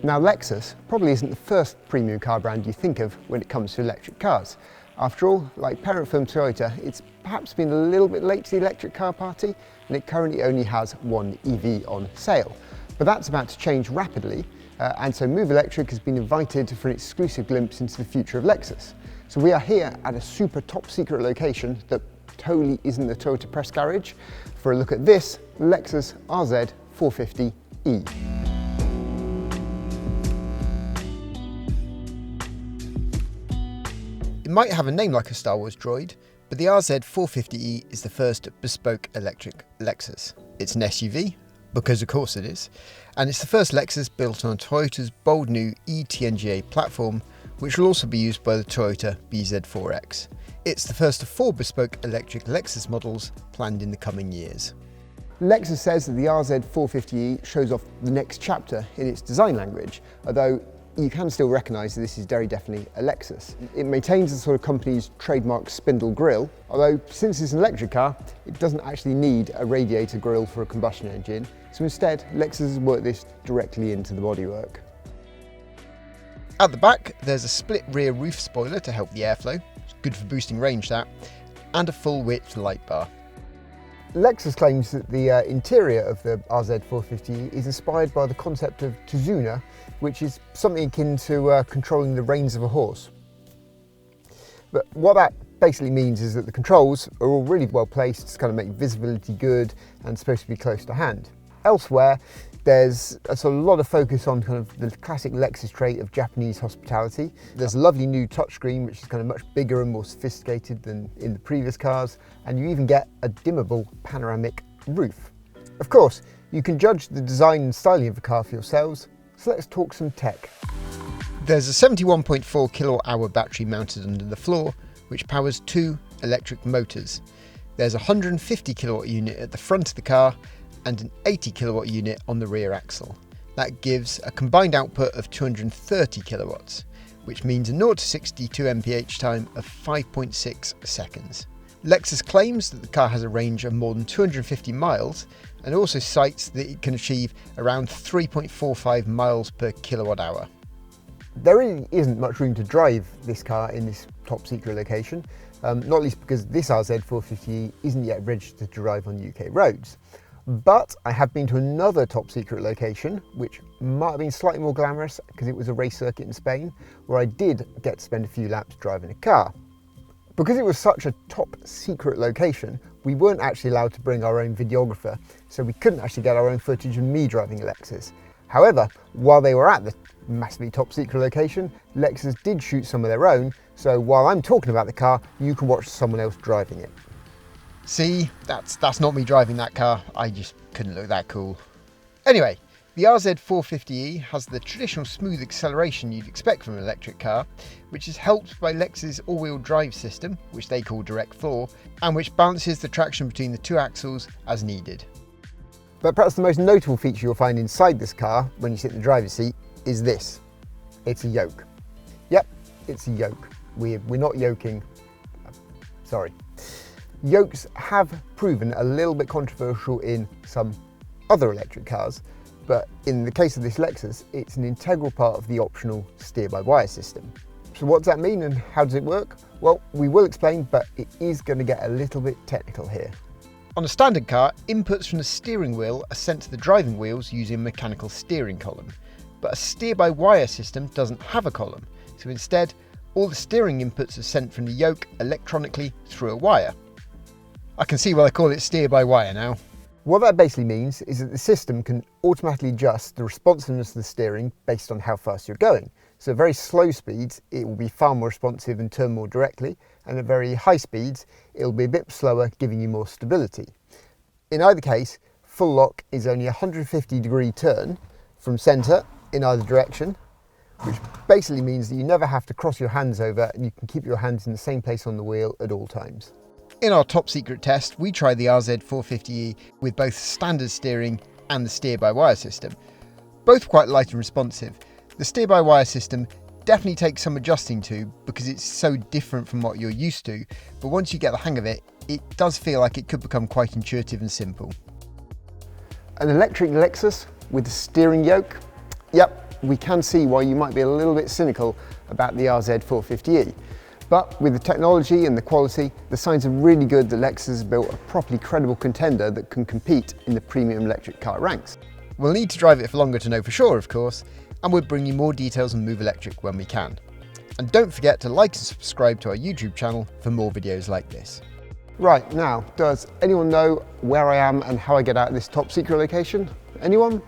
Now Lexus probably isn't the first premium car brand you think of when it comes to electric cars. After all, like parent firm Toyota, it's perhaps been a little bit late to the electric car party, and it currently only has one EV on sale. But that's about to change rapidly, and so Move Electric has been invited for an exclusive glimpse into the future of Lexus. So we are here at a super top secret location that totally isn't the Toyota press garage for a look at this Lexus RZ 450e. It might have a name like a Star Wars droid, but the RZ 450e is the first bespoke electric Lexus. It's an SUV, because of course it is, and it's the first Lexus built on Toyota's bold new eTNGA platform, which will also be used by the Toyota BZ4X. It's the first of 4 bespoke electric Lexus models planned in the coming years. Lexus says that the RZ 450e shows off the next chapter in its design language, although you can still recognise that this is very definitely a Lexus. It maintains the sort of company's trademark spindle grille, although since it's an electric car, it doesn't actually need a radiator grille for a combustion engine, so instead Lexus has worked this directly into the bodywork. At the back, there's a split rear roof spoiler to help the airflow, it's good for boosting range that, and a full width light bar. Lexus claims that the interior of the RZ 450e is inspired by the concept of Tizuna, which is something akin to controlling the reins of a horse. But what that basically means is that the controls are all really well placed to kind of make visibility good and supposed to be close to hand. Elsewhere, there's a lot of focus on kind of the classic Lexus trait of Japanese hospitality. There's a lovely new touchscreen, which is kind of much bigger and more sophisticated than in the previous cars, and you even get a dimmable panoramic roof. Of course, you can judge the design and styling of the car for yourselves, so let's talk some tech. There's a 71.4 kilowatt-hour battery mounted under the floor, which powers 2 electric motors. There's a 150 kilowatt unit at the front of the car, and an 80 kilowatt unit on the rear axle. That gives a combined output of 230 kilowatts, which means a 0 to 62 mph time of 5.6 seconds. Lexus claims that the car has a range of more than 250 miles and also cites that it can achieve around 3.45 miles per kilowatt hour. There really isn't much room to drive this car in this top secret location, not least because this RZ 450e isn't yet registered to drive on UK roads. But I have been to another top secret location, which might have been slightly more glamorous because it was a race circuit in Spain, where I did get to spend a few laps driving a car. Because it was such a top secret location, we weren't actually allowed to bring our own videographer, so we couldn't actually get our own footage of me driving a Lexus. However, while they were at the massively top secret location, Lexus did shoot some of their own, so while I'm talking about the car, you can watch someone else driving it. See, that's not me driving that car, I just couldn't look that cool. Anyway, the RZ 450e has the traditional smooth acceleration you'd expect from an electric car, which is helped by Lexus all-wheel drive system, which they call Direct 4, and which balances the traction between the 2 axles as needed. But perhaps the most notable feature you'll find inside this car, when you sit in the driver's seat, is this. It's a yoke. Yep, it's a yoke. We're not yoking. Sorry. Yokes have proven a little bit controversial in some other electric cars, but in the case of this Lexus, it's an integral part of the optional steer-by-wire system. So what does that mean and how does it work? Well, we will explain, but it is going to get a little bit technical here. On a standard car, inputs from the steering wheel are sent to the driving wheels using a mechanical steering column, but a steer-by-wire system doesn't have a column, so instead, all the steering inputs are sent from the yoke electronically through a wire. I can see why they call it steer-by-wire now. What that basically means is that the system can automatically adjust the responsiveness of the steering based on how fast you're going. So at very slow speeds, it will be far more responsive and turn more directly, and at very high speeds, it'll be a bit slower, giving you more stability. In either case, full lock is only a 150-degree turn from centre in either direction, which basically means that you never have to cross your hands over and you can keep your hands in the same place on the wheel at all times. In our top secret test, we tried the RZ 450e with both standard steering and the steer-by-wire system. Both quite light and responsive. The steer-by-wire system definitely takes some adjusting to because it's so different from what you're used to, but once you get the hang of it, it does feel like it could become quite intuitive and simple. An electric Lexus with a steering yoke? Yep, we can see why you might be a little bit cynical about the RZ 450e. But with the technology and the quality, the signs are really good that Lexus has built a properly credible contender that can compete in the premium electric car ranks. We'll need to drive it for longer to know for sure, of course, and we'll bring you more details on Move Electric when we can. And don't forget to like and subscribe to our YouTube channel for more videos like this. Right, now, does anyone know where I am and how I get out of this top secret location? Anyone?